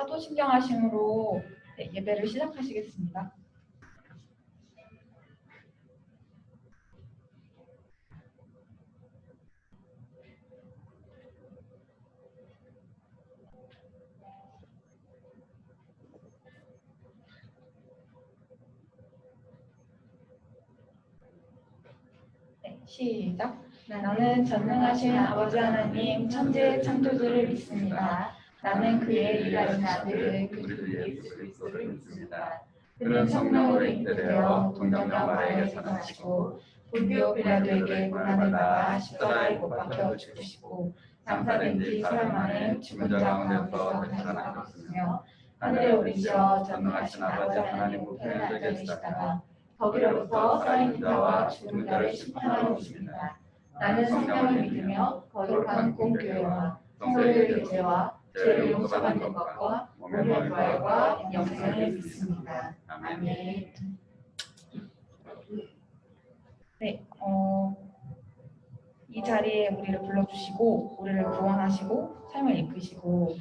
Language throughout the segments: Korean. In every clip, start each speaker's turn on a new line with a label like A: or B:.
A: 사도신경하심으로 예배를 시작하시겠습니다. 시작. 나는 전능하신 아버지 하나님 천지의 창조주를 믿습니다. 나는 그의 유일하신 아들 그리스도 예수 그리스도를 믿습니다. 그는 성령으로 잉태되어 동정녀 마리아에게 태어나시고 본디오 빌라도에게 고난을 받아 십자가에 못 박혀 죽으시고 장사된 뒤 사흘 만에 죽은 자 가운데서 살아나셨으며 하늘에 오르시어 전능하신 아버지 하나님 우편에 앉아 계시다가 거기로부터 살아있는 자와 죽은 자를 심판하러 오십니다. 나는 성령을 믿으며 거룩한 공교회와 성도의 교제와 죄를 용서받는 것과 몸의 부활과 영생을 믿습니다. 아멘. 네, 이 자리에 우리를 불러주시고 우리를 구원하시고 삶을 이끄시고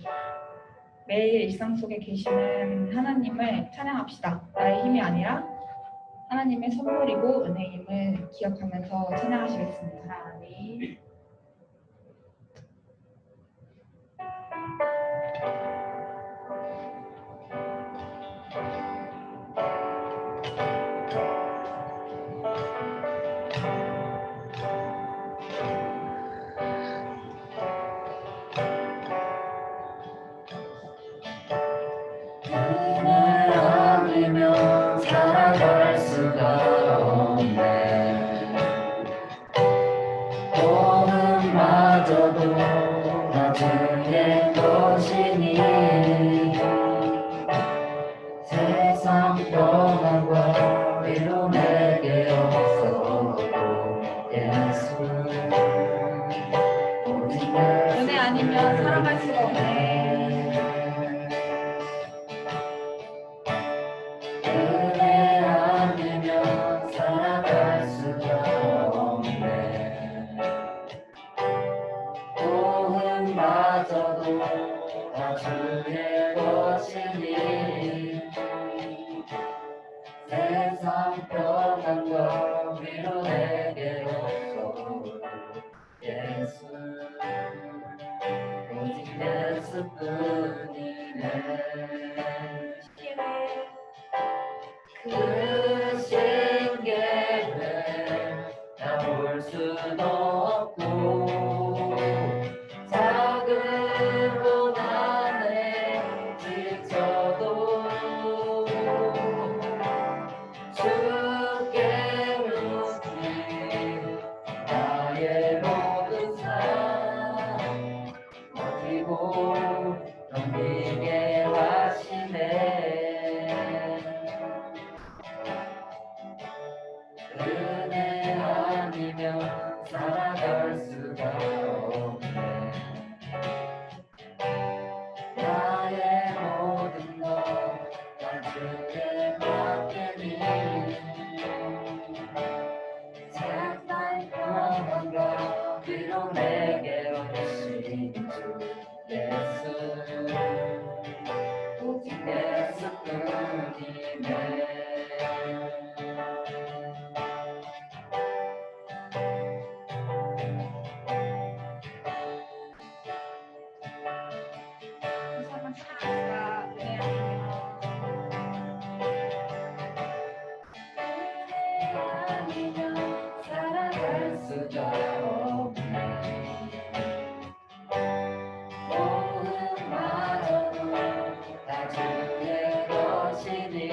A: 매일 일상 속에 계시는 하나님을 찬양합시다. 나의 힘이 아니라 하나님의 선물이고 은혜임을 기억하면서 찬양하시겠습니다. 아멘.
B: 살아갈 수가 없네. 복음마저도 나중에 것이니 세상 평안과 위로 내게 없어도 예수
A: 은혜 아니면 살아갈 수가 없네.
B: 살아갈 수가 없네. 복음마저도 다 주의 것이니 세상 평안과 위로 내게 없어도 예수 오직 예수뿐이네. 그 신계를 다 볼 수도 없고 작은 곳 안에 지쳐도 주께 묻기 나의 모든 삶 버티고 넘기게 하시네. 은혜 아니면 살아갈 수가 없네. 나의 모든 것다 주께 맡기니 세상 평안과 위로 내게 오신 주 예수 오직 예수뿐이네. 살아갈 수가 없네. 복음마저도 다 주의 것이니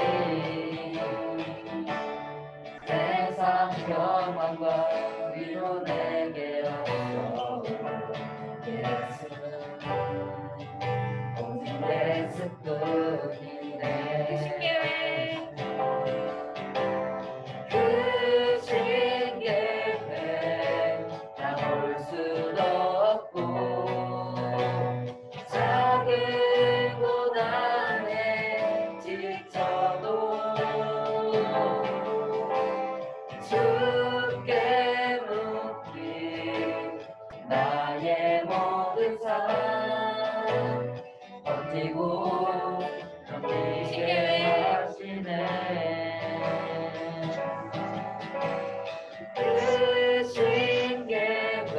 B: 세상 평안과 위로 내게 없어 예수 오직 예수뿐이네. 그 신계획 다 볼 수도 없고 작은 곳 안에 지쳐도 주께 묻기 나의 모든 삶 버티고 넘기게 하시네. 그 신계획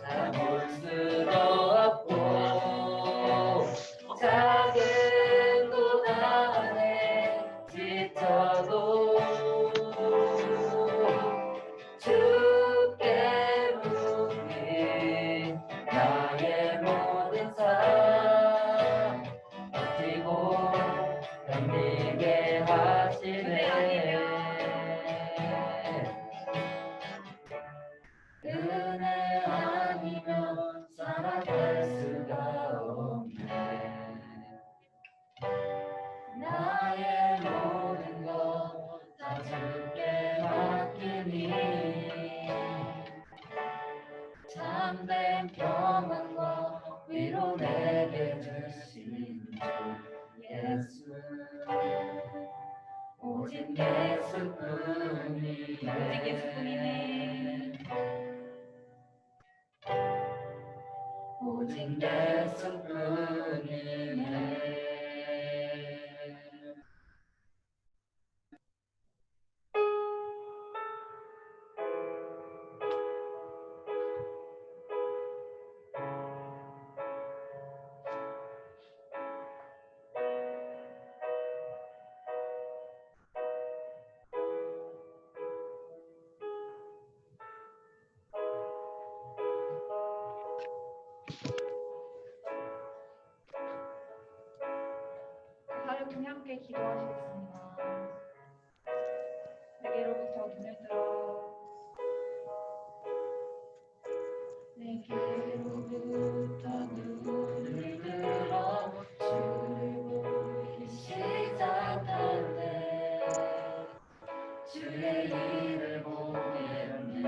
B: 다 볼 수도 없고 작은 곳 안에 지쳐도 주께 묻기 나의 모든 삶 오직 예수뿐이네.
A: 하루는 함께 기도하시겠습니다. 내게로부터 눈을 들어 내게로부터 눈을 들어 주를 보기 시작하네. 주의 일을 보겠네.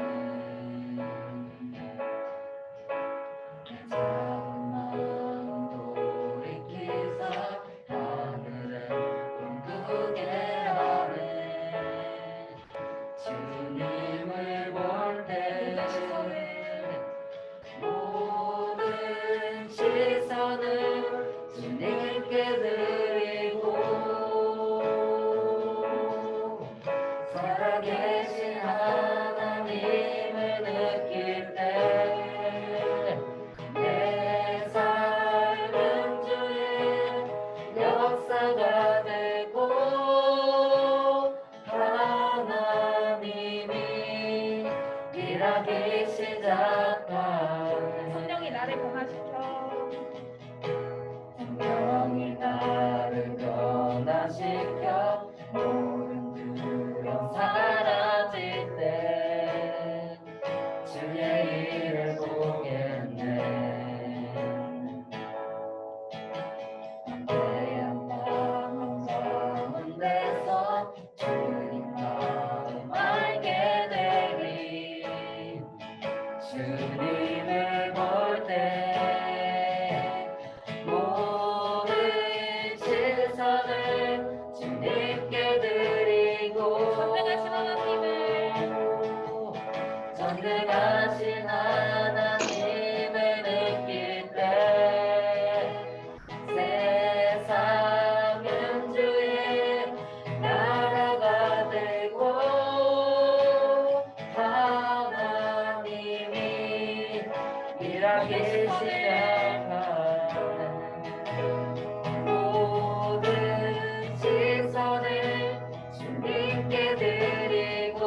A: 내 작은 마음 돌이키사 하늘을 꿈꾸게 하네. 주님을 볼 때 모든 시선을 주님께 드리고 살아계신 하나님을 느낄 때 내 삶은 주의 역사가 되고 하나님이 일하기 시작하네. 성령이 나를 변화시켜 성령이 나를 변화시켜 모든 두려움 사라질 때 주의 일을 보겠네. 태양 밤 가운데서 주님 마음 알게 되리. 주님을 볼 때 모든 시선을 주님께 드리고 전능하신 하나님을 느낄 때 세상은 주의 나라가 되고 하나님이 일하기 시작하네. 모든 시선을 주님께 드리고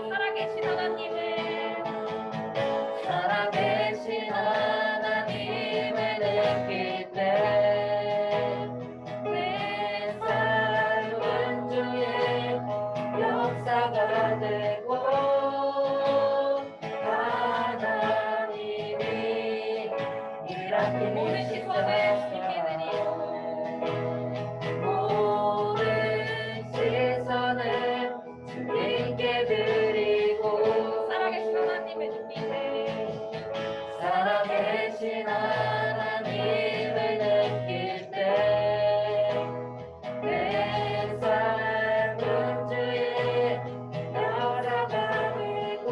A: 살아계신 하나님을 느낄 때 내 삶은 주의 역사가 되고 하나님이 일하기 모든 시선을 주님께 드리고 모든 시선을 주님께 드리고 살아계신 하나님을 느낄 때 살아계신 하나님을 느낄 때 내 삶은 주의 나라가 되고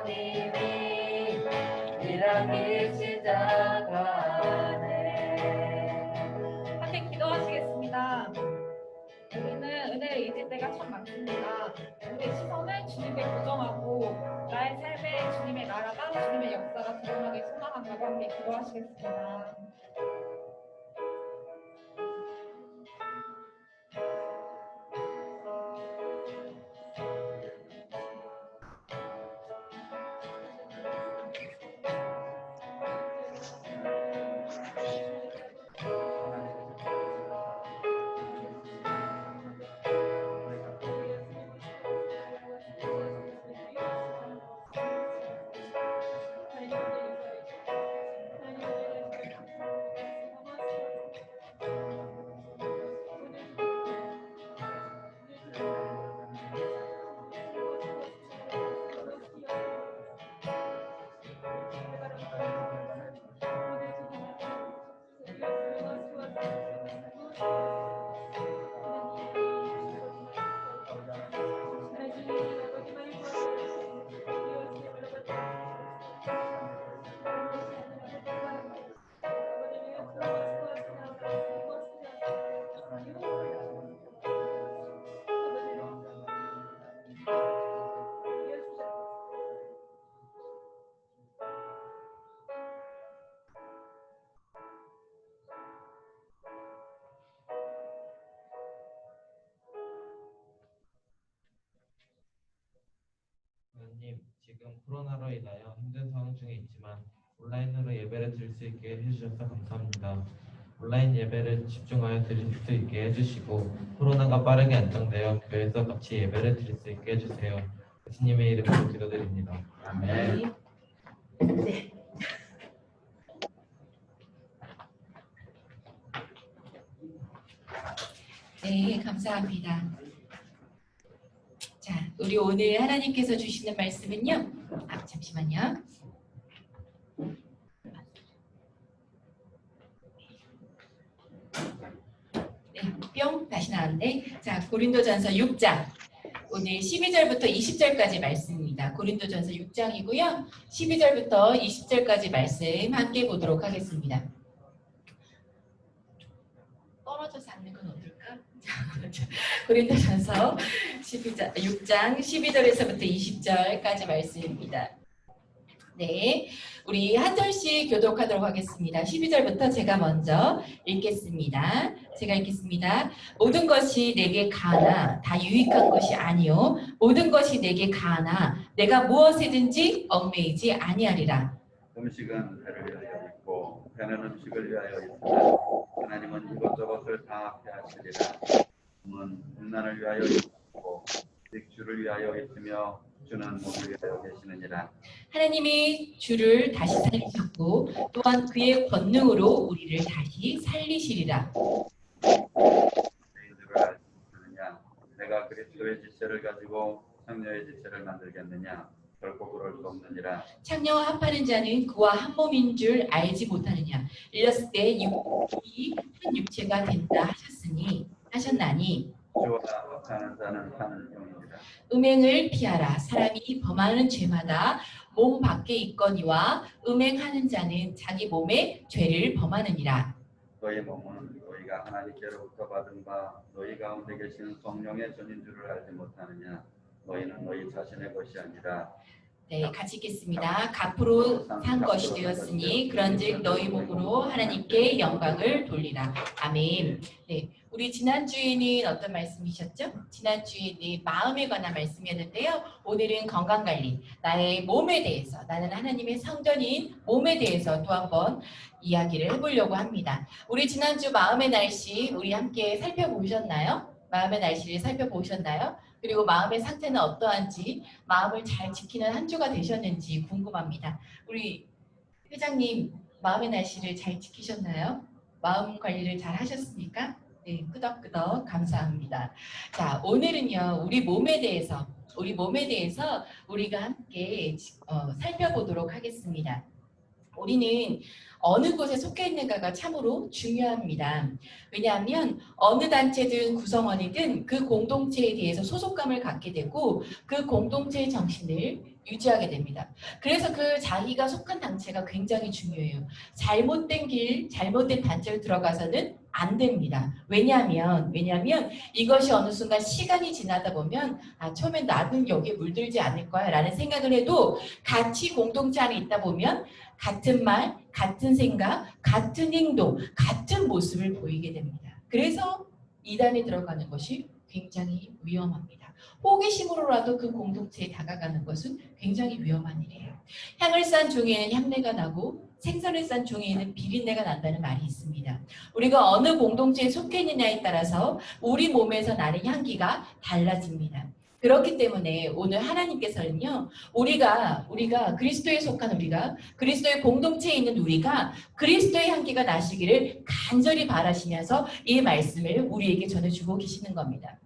A: 하나님이 일하기 시작하네. 함께 기도하시겠습니다. 우리는 은혜를 잊을 때가 참 많습니다. 우리의 시선을 주님께 고정하고 나의 삶에 주님의 나라가 주님의 역사가 드러나길 소망한다고 함께 기도하시겠습니다.
C: 지금 코로나로 인하여 힘든 상황 중에 있지만 온라인으로 예배를 드릴 수 있게 해주셔서 감사합니다. 온라인 예배를 집중하여 드릴 수 있게 해주시고 코로나가 빠르게 안정되어 교회에서 같이 예배를 드릴 수 있게 해주세요. 예수님의 이름으로 기도드립니다. 아멘.
D: 네. 네, 감사합니다. 자, 우리 오늘 하나님께서 주시는 말씀은요. 잠시만요. 네, 뿅 다시 나왔는데, 자, 고린도전서 6장. 오늘 12절부터 20절까지 말씀입니다. 고린도전서 6장이고요. 12절부터 20절까지 말씀 함께 보도록 하겠습니다. 떨어져서 앉는 건 어떨까? 고린도전서 6장 12절에서부터 20절까지 말씀입니다. 네, 우리 한 절씩 교독하도록 하겠습니다. 12절부터 제가 먼저 읽겠습니다. 제가 읽겠습니다. 모든 것이 내게 가나 다 유익한 것이 아니요 모든 것이 내게 가나 내가 무엇이든지 얽매이지 아니하리라.
E: 음식은 배를 위하여 있고 배는 음식을 위하여 있으나 하나님은 이것저것을 다 패하시리라. 몸은 음란을 위하여 있고 주를 위하여 있으며 주는 몸을 위하여 계시느니라.
D: 하나님이 주를 다시 살리셨고 또한 그의 권능으로 우리를 다시 살리시리라.
E: 너희들을 알지 못하느냐? 내가 그리스도의 지체를 가지고 창녀의 지체를 만들겠느냐? 결코 그럴 수 없느니라.
D: 창녀와 합하는 자는 그와 한 몸인 줄 알지 못하느냐? 일렀을 때 육이 한 육체가 된다 하셨나니
E: 주와 합하는 자는 한 영이니라.
D: 음행을 피하라. 사람이 범하는 죄마다 몸 밖에 있거니와 음행하는 자는 자기 몸에 죄를 범하느니라.
E: 너희 몸은 너희가 하나님께로부터 받은 바 너희 가운데 계시는 성령의 전인 줄을 알지 못하느냐? 너희는 너희 자신의 것이 아니라
D: 네, 같이 읽겠습니다. 값으로 산 것이 되었으니 그런즉 너희 몸으로 하나님께 영광을 돌리라. 아멘. 네, 우리 지난주에는 어떤 말씀이셨죠? 지난주에는 마음에 관한 말씀이었는데요. 오늘은 건강관리, 나의 몸에 대해서, 나는 하나님의 성전인 몸에 대해서 또 한번 이야기를 해보려고 합니다. 우리 지난주 마음의 날씨 우리 함께 살펴보셨나요? 마음의 날씨를 살펴보셨나요? 그리고 마음의 상태는 어떠한지, 마음을 잘 지키는 한 주가 되셨는지 궁금합니다. 우리 회장님, 마음의 날씨를 잘 지키셨나요? 마음 관리를 잘 하셨습니까? 네, 끄덕끄덕 감사합니다. 자, 오늘은요, 우리 몸에 대해서 우리가 함께 살펴보도록 하겠습니다. 우리는 어느 곳에 속해 있는가가 참으로 중요합니다. 왜냐하면 어느 단체든 구성원이든 그 공동체에 대해서 소속감을 갖게 되고 그 공동체의 정신을 유지하게 됩니다. 그래서 그 자기가 속한 단체가 굉장히 중요해요. 잘못된 길, 잘못된 단체로 들어가서는 안 됩니다. 왜냐하면 이것이 어느 순간 시간이 지나다 보면 처음엔 나는 여기에 물들지 않을 거야 라는 생각을 해도 같이 공동체 안에 있다 보면 같은 말, 같은 생각, 같은 행동, 같은 모습을 보이게 됩니다. 그래서 이단에 들어가는 것이 굉장히 위험합니다. 호기심으로라도 그 공동체에 다가가는 것은 굉장히 위험한 일이에요. 향을 싼 종이에는 향내가 나고 생선을 싼 종이에는 비린내가 난다는 말이 있습니다. 우리가 어느 공동체에 속해 있느냐에 따라서 우리 몸에서 나는 향기가 달라집니다. 그렇기 때문에 오늘 하나님께서는요, 우리가 그리스도에 속한 우리가, 그리스도의 공동체에 있는 우리가 그리스도의 향기가 나시기를 간절히 바라시면서 이 말씀을 우리에게 전해주고 계시는 겁니다.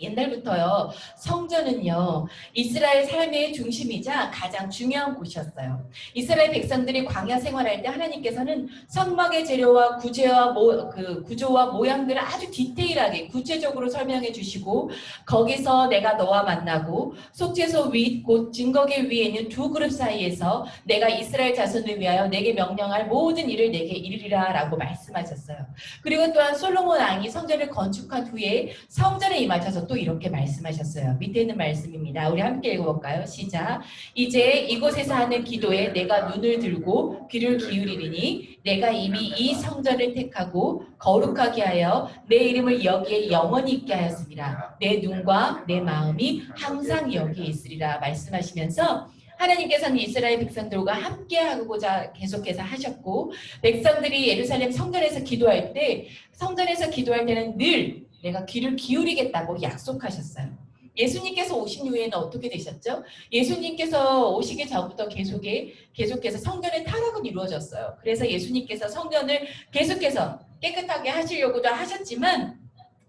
D: 옛날부터요, 성전은요, 이스라엘 삶의 중심이자 가장 중요한 곳이었어요. 이스라엘 백성들이 광야 생활할 때 하나님께서는 성막의 재료와 구조와 모양들을 아주 디테일하게 구체적으로 설명해 주시고, 거기서 내가 너와 만나고 속죄소 윗 곧 증거계 위에 있는 두 그룹 사이에서 내가 이스라엘 자손을 위하여 내게 명령할 모든 일을 내게 이르리라 라고 말씀하셨어요. 그리고 또한 솔로몬 왕이 성전을 건축한 후에 성전에 임하셔서 또 이렇게 말씀하셨어요. 밑에 있는 말씀입니다. 우리 함께 읽어볼까요? 시작. 이제 이곳에서 하는 기도에 내가 눈을 들고 귀를 기울이리니 내가 이미 이 성전을 택하고 거룩하게 하여 내 이름을 여기에 영원히 있게 하였습니다. 내 눈과 내 마음이 항상 여기에 있으리라 말씀하시면서 하나님께서는 이스라엘 백성들과 함께 하고자 계속해서 하셨고 백성들이 예루살렘 성전에서 기도할 때는 늘 내가 귀를 기울이겠다고 약속하셨어요. 예수님께서 오신 이후에는 어떻게 되셨죠? 예수님께서 오시기 전부터 계속해서 성전의 타락은 이루어졌어요. 그래서 예수님께서 성전을 계속해서 깨끗하게 하시려고도 하셨지만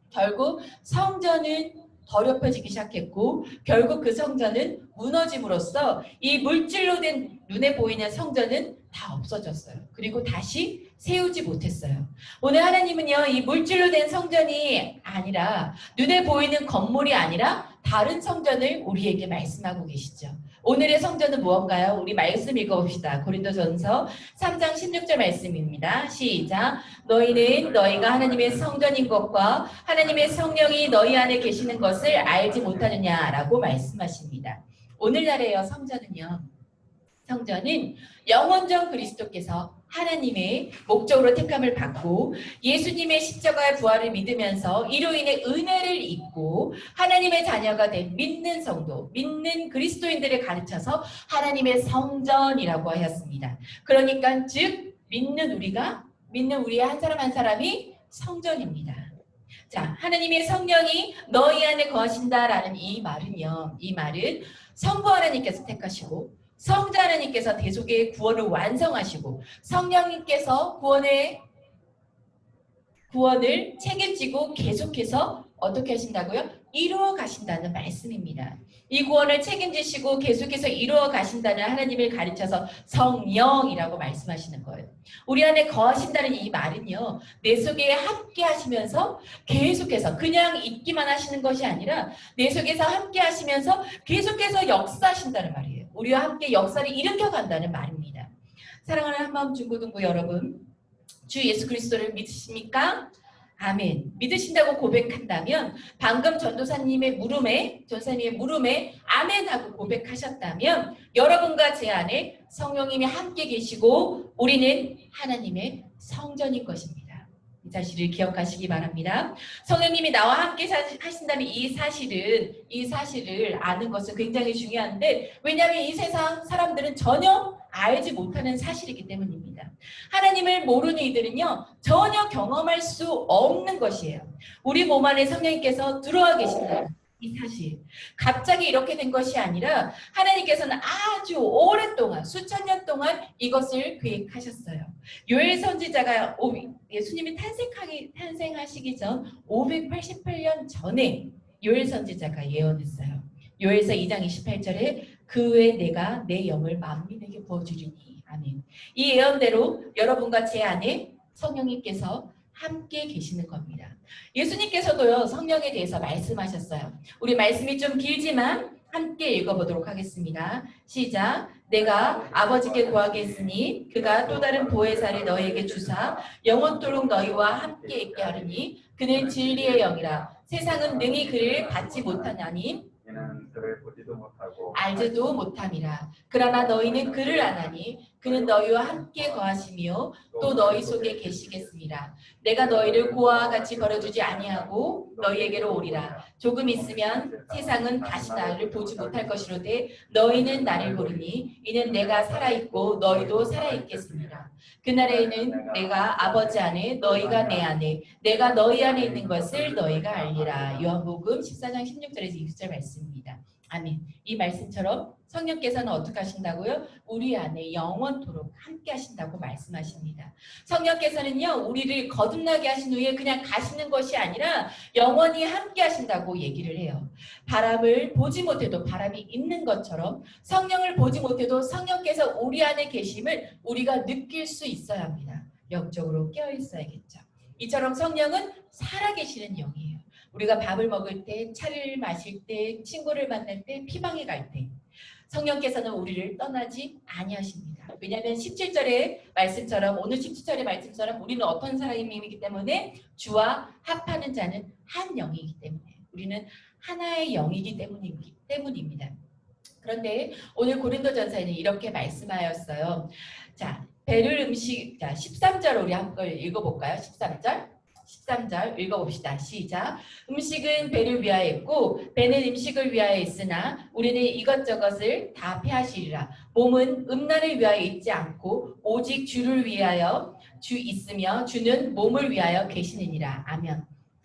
D: 결국 성전은 더럽혀지기 시작했고 결국 그 성전은 무너짐으로써 이 물질로 된 눈에 보이는 성전은 다 없어졌어요. 그리고 다시 세우지 못했어요. 오늘 하나님은요, 이 물질로 된 성전이 아니라 눈에 보이는 건물이 아니라 다른 성전을 우리에게 말씀하고 계시죠. 오늘의 성전은 무언가요? 우리 말씀 읽어봅시다. 고린도전서 3장 16절 말씀입니다. 시작. 너희는 너희가 하나님의 성전인 것과 하나님의 성령이 너희 안에 계시는 것을 알지 못하느냐라고 말씀하십니다. 오늘날에요, 성전은 영원전 그리스도께서 하나님의 목적으로 택함을 받고 예수님의 십자가의 부활을 믿으면서 이로 인해 은혜를 입고 하나님의 자녀가 된 믿는 성도, 믿는 그리스도인들을 가르쳐서 하나님의 성전이라고 하였습니다. 그러니까 즉 믿는 우리의 한 사람 한 사람이 성전입니다. 자, 하나님의 성령이 너희 안에 거하신다라는 이 말은 성부 하나님께서 택하시고 성자 하나님께서 대속의 구원을 완성하시고 성령님께서 구원을 책임지고 계속해서 어떻게 하신다고요? 이루어 가신다는 말씀입니다. 이 구원을 책임지시고 계속해서 이루어 가신다는 하나님을 가르쳐서 성령이라고 말씀하시는 거예요. 우리 안에 거하신다는 이 말은요, 내 속에 함께 하시면서 계속해서 그냥 있기만 하시는 것이 아니라 내 속에서 함께 하시면서 계속해서 역사하신다는 말이에요. 우리와 함께 역사를 일으켜 간다는 말입니다. 사랑하는 한마음 중고등부 여러분, 주 예수 그리스도를 믿으십니까? 아멘. 믿으신다고 고백한다면 방금 전도사님의 물음에 아멘하고 고백하셨다면 여러분과 제 안에 성령님이 함께 계시고 우리는 하나님의 성전인 것입니다. 이 사실을 기억하시기 바랍니다. 성령님이 나와 함께 하신다는 이 사실을 아는 것은 굉장히 중요한데 왜냐하면 이 세상 사람들은 전혀 알지 못하는 사실이기 때문입니다. 하나님을 모르는 이들은요 전혀 경험할 수 없는 것이에요. 우리 몸 안에 성령님께서 들어와 계신다는 이 사실, 갑자기 이렇게 된 것이 아니라 하나님께서는 아주 오랫동안 수천 년 동안 이것을 계획하셨어요. 요엘 선지자가 예수님이 탄생하시기 전 588년 전에 요엘 선지자가 예언했어요. 요엘서 2장 28절에 그 후에 내가 내 영을 만민에게 부어주리니. 아멘. 이 예언대로 여러분과 제 안에 성령님께서 함께 계시는 겁니다. 예수님께서도요 성령에 대해서 말씀하셨어요. 우리 말씀이 좀 길지만 함께 읽어보도록 하겠습니다. 시작. 내가 아버지께 구하겠으니 그가 또 다른 보혜사를 너희에게 주사 영원토록 너희와 함께 있게 하리니 그는 진리의 영이라. 세상은 능히 그를 받지 못하나니
E: 이는 그를 보지도 못하고
D: 알지도 못함이라. 그러나 너희는 그를 아나니 그는 너희와 함께 거하시며 또 너희 속에 계시겠습니다. 내가 너희를 고아와 같이 버려두지 아니하고 너희에게로 오리라. 조금 있으면 세상은 다시 나를 보지 못할 것이로되 너희는 나를 보리니 이는 내가 살아있고 너희도 살아있겠습니다. 그날에는 내가 아버지 안에 너희가 내 안에 내가 너희 안에 있는 것을 너희가 알리라. 요한복음 14장 16절에서 20절 말씀입니다. 아멘. 이 말씀처럼 성령께서는 어떻게 하신다고요? 우리 안에 영원토록 함께 하신다고 말씀하십니다. 성령께서는요 우리를 거듭나게 하신 후에 그냥 가시는 것이 아니라 영원히 함께 하신다고 얘기를 해요. 바람을 보지 못해도 바람이 있는 것처럼 성령을 보지 못해도 성령께서 우리 안에 계심을 우리가 느낄 수 있어야 합니다. 영적으로 깨어 있어야겠죠. 이처럼 성령은 살아계시는 영이에요. 우리가 밥을 먹을 때, 차를 마실 때, 친구를 만날 때, 피방에 갈 때 성령께서는 우리를 떠나지 아니하십니다. 왜냐하면 17절의 말씀처럼 오늘 17절의 말씀처럼 우리는 어떤 사람이기 때문에 주와 합하는 자는 한 영이기 때문에 우리는 하나의 영이기 때문입니다. 그런데 오늘 고린도전서에는 이렇게 말씀하였어요. 자, 베를 음식 13절 우리 한번 읽어볼까요? 13절 13절 읽어봅시다. 시작. 음식은 배를 위하여 있고 배는 음식을 위하여 있으나 우리는 이것저것을 다 패하시리라. 몸은 음란을 위하여 있지 않고 오직 주를 위하여 주 있으며 주는 몸을 위하여 계시느니라. 아멘.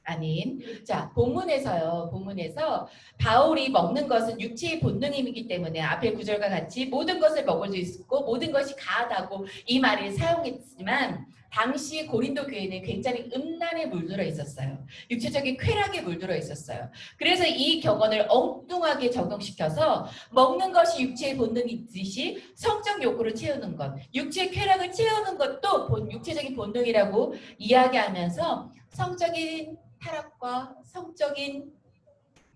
D: 아멘. 자, 본문에서 바울이 먹는 것은 육체의 본능이기 때문에 앞에 구절과 같이 모든 것을 먹을 수 있고 모든 것이 가하다고 이 말을 사용했지만 당시 고린도 교회는 굉장히 음란에 물들어 있었어요. 육체적인 쾌락에 물들어 있었어요. 그래서 이 격언을 엉뚱하게 적용시켜서 먹는 것이 육체의 본능이듯이 성적 욕구를 채우는 것, 육체의 쾌락을 채우는 것도 육체적인 본능이라고 이야기하면서 성적인 타락과 성적인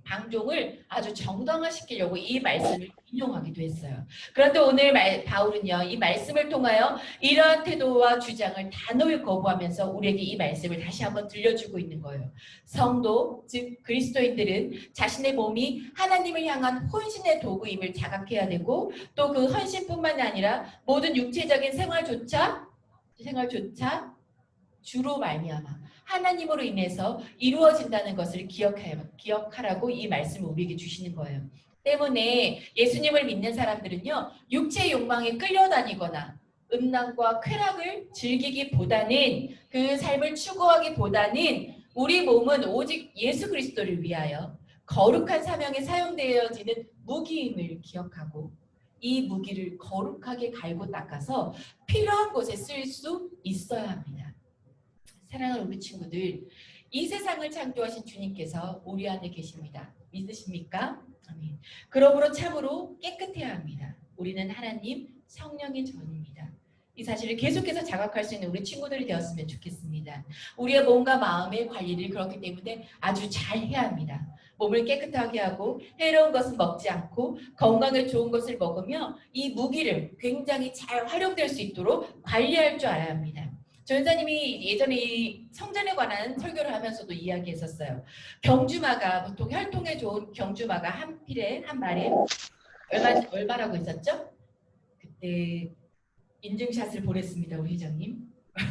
D: 방종을 아주 정당화시키려고 이 말씀을 인용하기도 했어요. 그런데 오늘 바울은요, 이 말씀을 통하여 이러한 태도와 주장을 단호히 거부하면서 우리에게 이 말씀을 다시 한번 들려주고 있는 거예요. 성도, 즉 그리스도인들은 자신의 몸이 하나님을 향한 헌신의 도구임을 자각해야 되고 또 그 헌신뿐만이 아니라 모든 육체적인 생활조차 주로 말미암아 하나님으로 인해서 이루어진다는 것을 기억하라고 이 말씀을 우리에게 주시는 거예요. 때문에 예수님을 믿는 사람들은요, 육체의 욕망에 끌려다니거나 음란과 쾌락을 즐기기보다는 그 삶을 추구하기보다는 우리 몸은 오직 예수 그리스도를 위하여 거룩한 사명에 사용되어지는 무기임을 기억하고 이 무기를 거룩하게 갈고 닦아서 필요한 곳에 쓸 수 있어야 합니다. 사랑하는 우리 친구들, 이 세상을 창조하신 주님께서 우리 안에 계십니다. 믿으십니까? 아멘. 그러므로 참으로 깨끗해야 합니다. 우리는 하나님 성령의 전입니다. 이 사실을 계속해서 자각할 수 있는 우리 친구들이 되었으면 좋겠습니다. 우리의 몸과 마음의 관리를 그렇기 때문에 아주 잘 해야 합니다. 몸을 깨끗하게 하고 해로운 것은 먹지 않고 건강에 좋은 것을 먹으며 이 무기를 굉장히 잘 활용될 수 있도록 관리할 줄 알아야 합니다. 전사님이 예전에 이 성전에 관한 설교를 하면서도 이야기했었어요. 경주마가 보통 혈통에 좋은 경주마가 한 필에 한 마리에 얼마라고 했었죠? 그때 인증샷을 보냈습니다, 우리 회장님.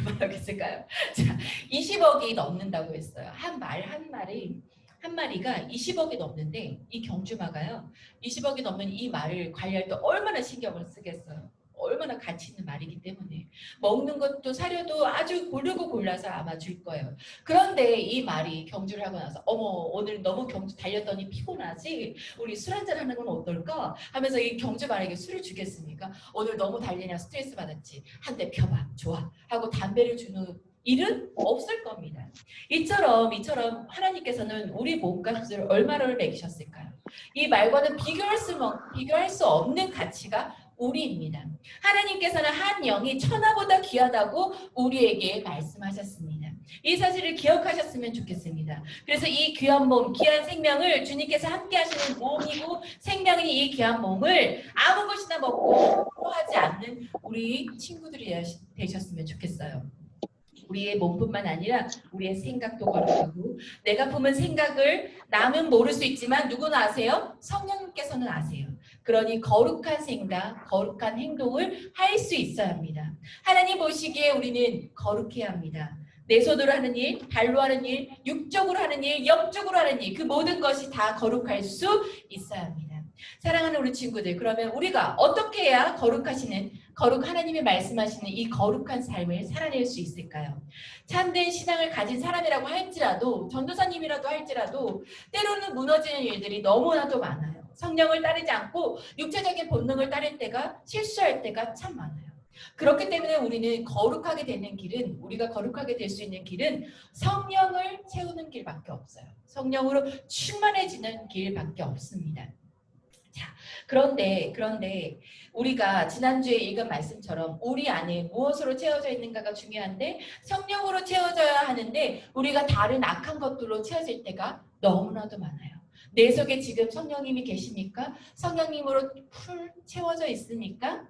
D: 얼마라고 했을까요? 자, 20억이 넘는다고 했어요. 한 마리가 20억이 넘는데 이 경주마가요. 20억이 넘는 이 말을 관리할 때 얼마나 신경을 쓰겠어요. 얼마나 가치 있는 말이기 때문에 먹는 것도 사료도 아주 고르고 골라서 아마 줄 거예요. 그런데 이 말이 경주를 하고 나서 어머 오늘 너무 경주 달렸더니 피곤하지? 우리 술 한잔 하는 건 어떨까? 하면서 이 경주 말에게 술을 주겠습니까? 오늘 너무 달리냐 스트레스 받았지? 한 대 펴봐 좋아 하고 담배를 주는 일은 없을 겁니다. 이처럼 하나님께서는 우리 몸값을 얼마를 매기셨을까요? 이 말과는 비교할 수 없는 가치가 우리입니다. 하나님께서는 한 영이 천하보다 귀하다고 우리에게 말씀하셨습니다. 이 사실을 기억하셨으면 좋겠습니다. 그래서 이 귀한 몸, 귀한 생명을 주님께서 함께 하시는 몸이고 생명인 이 귀한 몸을 아무 것이나 먹고 하지 않는 우리 친구들이 되셨으면 좋겠어요. 우리의 몸뿐만 아니라 우리의 생각도 거룩하고 내가 품은 생각을 남은 모를 수 있지만 누구는 아세요? 성령님께서는 아세요. 그러니 거룩한 생각, 거룩한 행동을 할 수 있어야 합니다. 하나님 보시기에 우리는 거룩해야 합니다. 내 손으로 하는 일, 발로 하는 일, 육적으로 하는 일, 영적으로 하는 일, 그 모든 것이 다 거룩할 수 있어야 합니다. 사랑하는 우리 친구들, 그러면 우리가 어떻게 해야 하나님이 말씀하시는 이 거룩한 삶을 살아낼 수 있을까요? 참된 신앙을 가진 사람이라고 할지라도, 전도사님이라도 할지라도 때로는 무너지는 일들이 너무나도 많아요. 성령을 따르지 않고 육체적인 본능을 따를 때가, 실수할 때가 참 많아요. 그렇기 때문에 우리가 거룩하게 될 수 있는 길은 성령을 채우는 길밖에 없어요. 성령으로 충만해지는 길밖에 없습니다. 자, 그런데 우리가 지난주에 읽은 말씀처럼 우리 안에 무엇으로 채워져 있는가가 중요한데 성령으로 채워져야 하는데 우리가 다른 악한 것들로 채워질 때가 너무나도 많아요. 내 속에 지금 성령님이 계십니까? 성령님으로 풀 채워져 있습니까?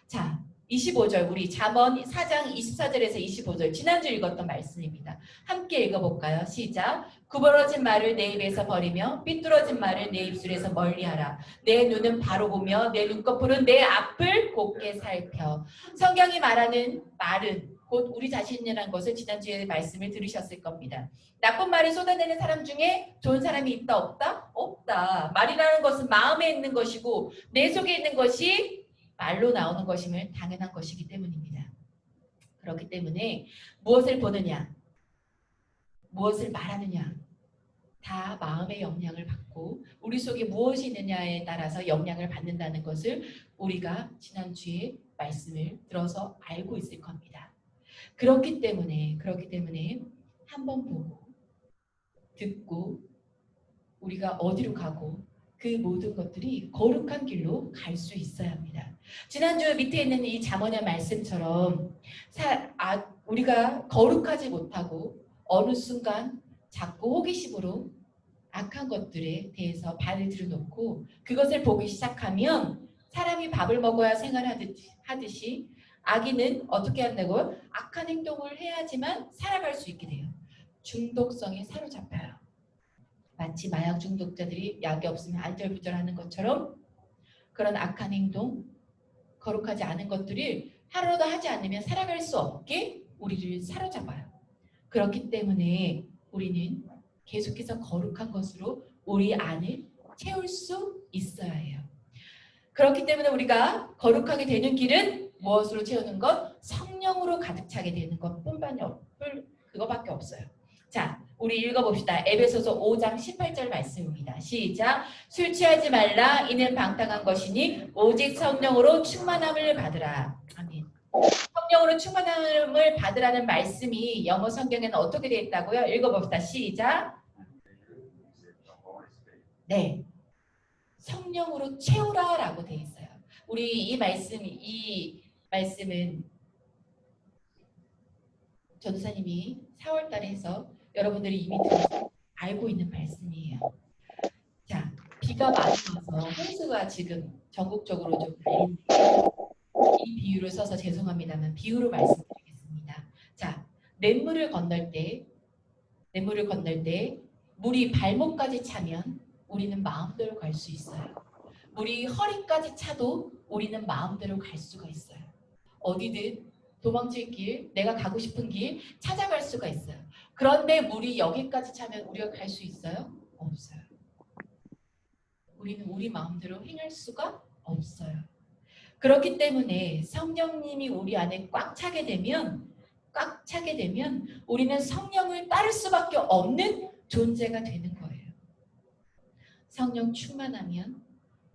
D: 자, 25절 우리 잠언 4장 24절에서 25절 지난주 읽었던 말씀입니다. 함께 읽어볼까요? 시작. 구부러진 말을 내 입에서 버리며 삐뚤어진 말을 내 입술에서 멀리하라. 내 눈은 바로 보며 내 눈꺼풀은 내 앞을 곱게 살펴. 성경이 말하는 말은 곧 우리 자신이라는 것을 지난주에 말씀을 들으셨을 겁니다. 나쁜 말을 쏟아내는 사람 중에 좋은 사람이 있다 없다? 없다. 말이라는 것은 마음에 있는 것이고 내 속에 있는 것이 말로 나오는 것임을 당연한 것이기 때문입니다. 그렇기 때문에 무엇을 보느냐, 무엇을 말하느냐 다 마음의 영향을 받고 우리 속에 무엇이 있느냐에 따라서 영향을 받는다는 것을 우리가 지난주에 말씀을 들어서 알고 있을 겁니다. 그렇기 때문에 한번 보고 듣고 우리가 어디로 가고 그 모든 것들이 거룩한 길로 갈 수 있어야 합니다. 지난주 밑에 있는 이 잠언의 말씀처럼 우리가 거룩하지 못하고 어느 순간 자꾸 호기심으로 악한 것들에 대해서 발을 들여놓고 그것을 보기 시작하면 사람이 밥을 먹어야 생활하듯이 악인은 어떻게 한다고요? 악한 행동을 해야지만 살아갈 수 있게 돼요. 중독성에 사로잡혀요. 마치 마약 중독자들이 약이 없으면 알절부절하는 것처럼 그런 악한 행동, 거룩하지 않은 것들을 하루도 하지 않으면 살아갈 수 없게 우리를 사로잡아요. 그렇기 때문에 우리는 계속해서 거룩한 것으로 우리 안을 채울 수 있어야 해요. 그렇기 때문에 우리가 거룩하게 되는 길은 무엇으로 채우는 것? 성령으로 가득 차게 되는 그거밖에 없어요. 자, 우리 읽어봅시다. 에베소서 5장 18절 말씀입니다. 시작. 술 취하지 말라. 이는 방탕한 것이니 오직 성령으로 충만함을 받으라. 아멘. 성령으로 충만함을 받으라는 말씀이 영어 성경에는 어떻게 되어 있다고요? 읽어봅시다. 시작. 네, 성령으로 채우라라고 되어 있어요. 우리 이 말씀은 전도사님이 4월달에 해서 여러분들이 이미 알고 있는 말씀이에요. 자, 비가 많이 와서 홍수가 지금 전국적으로 좀 달리는데 이 비유를 써서 죄송합니다만 비유로 말씀드리겠습니다. 자, 냇물을 건널 때 물이 발목까지 차면 우리는 마음대로 갈 수 있어요. 물이 허리까지 차도 우리는 마음대로 갈 수가 있어요. 어디든 도망칠 길, 내가 가고 싶은 길 찾아갈 수가 있어요. 그런데 물이 여기까지 차면 우리가 갈 수 있어요? 없어요. 우리는 우리 마음대로 행할 수가 없어요. 그렇기 때문에 성령님이 우리 안에 꽉 차게 되면 우리는 성령을 따를 수밖에 없는 존재가 되는 거예요. 성령 충만하면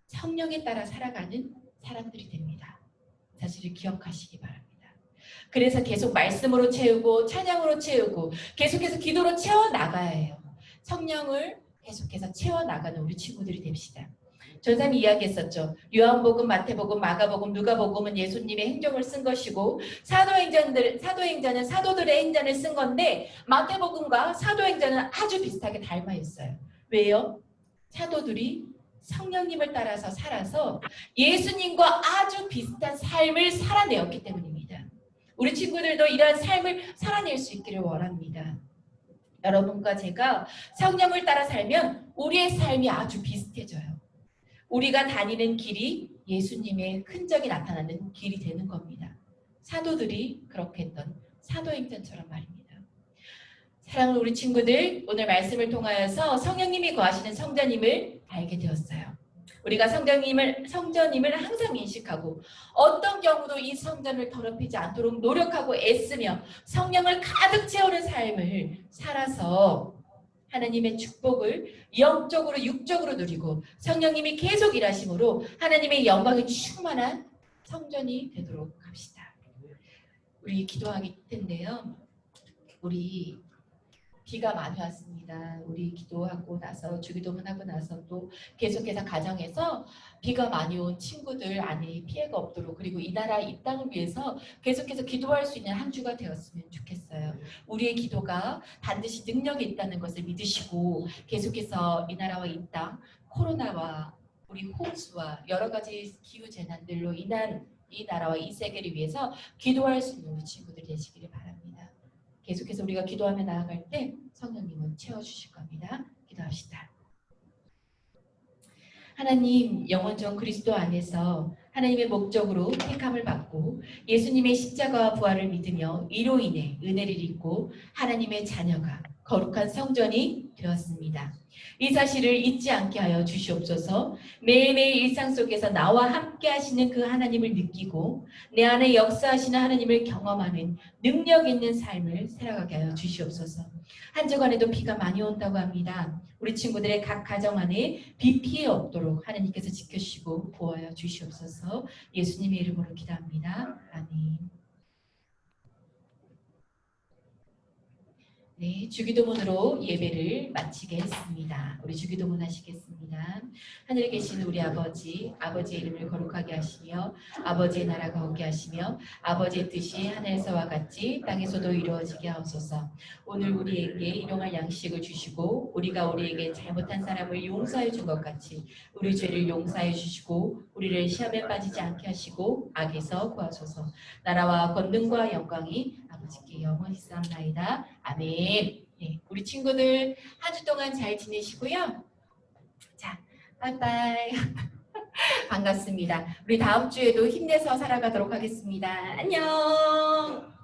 D: 성령에 따라 살아가는 사람들이 됩니다. 사실을 기억하시기 바랍니다. 그래서 계속 말씀으로 채우고 찬양으로 채우고 계속해서 기도로 채워나가야 해요. 성령을 계속해서 채워나가는 우리 친구들이 됩시다. 전사님이 이야기했었죠. 요한복음, 마태복음, 마가복음, 누가복음은 예수님의 행적을 쓴 것이고 사도행전은 사도들의 행전을 쓴 건데 마태복음과 사도행전은 아주 비슷하게 닮아 있어요. 왜요? 사도들이 성령님을 따라서 살아서 예수님과 아주 비슷한 삶을 살아내었기 때문입니다. 우리 친구들도 이러한 삶을 살아낼 수 있기를 원합니다. 여러분과 제가 성령을 따라 살면 우리의 삶이 아주 비슷해져요. 우리가 다니는 길이 예수님의 흔적이 나타나는 길이 되는 겁니다. 사도들이 그렇게 했던 사도행전처럼 말입니다. 사랑하는 우리 친구들, 오늘 말씀을 통하여서 성령님이 거하시는 성전임을 알게 되었어요. 우리가 성전임을 항상 인식하고 어떤 경우도 이 성전을 더럽히지 않도록 노력하고 애쓰며 성령을 가득 채우는 삶을 살아서 하나님의 축복을 영적으로 육적으로 누리고 성령님이 계속 일하심으로 하나님의 영광이 충만한 성전이 되도록 합시다. 우리 기도하기 텐데요. 우리 비가 많이 왔습니다. 우리 기도하고 나서 주기도문 하고 나서 또 계속해서 가정에서 비가 많이 온 친구들 안에 피해가 없도록 그리고 이 나라 이 땅을 위해서 계속해서 기도할 수 있는 한 주가 되었으면 좋겠어요. 우리의 기도가 반드시 능력이 있다는 것을 믿으시고 계속해서 이 나라와 이 땅 코로나와 우리 홍수와 여러 가지 기후 재난들로 인한 이 나라와 이 세계를 위해서 기도할 수 있는 우리 친구들 되시기를 바랍니다. 계속해서 우리가 기도하며 나아갈 때 성령님은 채워주실 겁니다. 기도합시다. 하나님, 영원전 그리스도 안에서 하나님의 목적으로 택함을 받고 예수님의 십자가와 부활을 믿으며 이로 인해 은혜를 입고 하나님의 자녀가 거룩한 성전이 되었습니다. 이 사실을 잊지 않게 하여 주시옵소서. 매일매일 일상 속에서 나와 함께 하시는 그 하나님을 느끼고 내 안에 역사하시는 하나님을 경험하는 능력 있는 삶을 살아가게 하여 주시옵소서. 한 주간에도 비가 많이 온다고 합니다. 우리 친구들의 각 가정 안에 비 피해 없도록 하나님께서 지켜주시고 보호하여 주시옵소서. 예수님의 이름으로 기도합니다. 아멘. 네, 주기도문으로 예배를 마치겠습니다. 우리 주기도문 하시겠습니다. 하늘에 계신 우리 아버지, 아버지의 이름을 거룩하게 하시며 아버지의 나라가 오게 하시며 아버지의 뜻이 하늘에서와 같이 땅에서도 이루어지게 하옵소서. 오늘 우리에게 일용할 양식을 주시고 우리가 우리에게 잘못한 사람을 용서해 준 것 같이 우리 죄를 용서해 주시고 우리를 시험에 빠지지 않게 하시고 악에서 구하소서. 나라와 권능과 영광이 아버지께 영원히 쌓옵나이다. 아멘. 네, 우리 친구들 한 주 동안 잘 지내시고요. 자, 바이바이. 반갑습니다. 우리 다음 주에도 힘내서 살아가도록 하겠습니다. 안녕.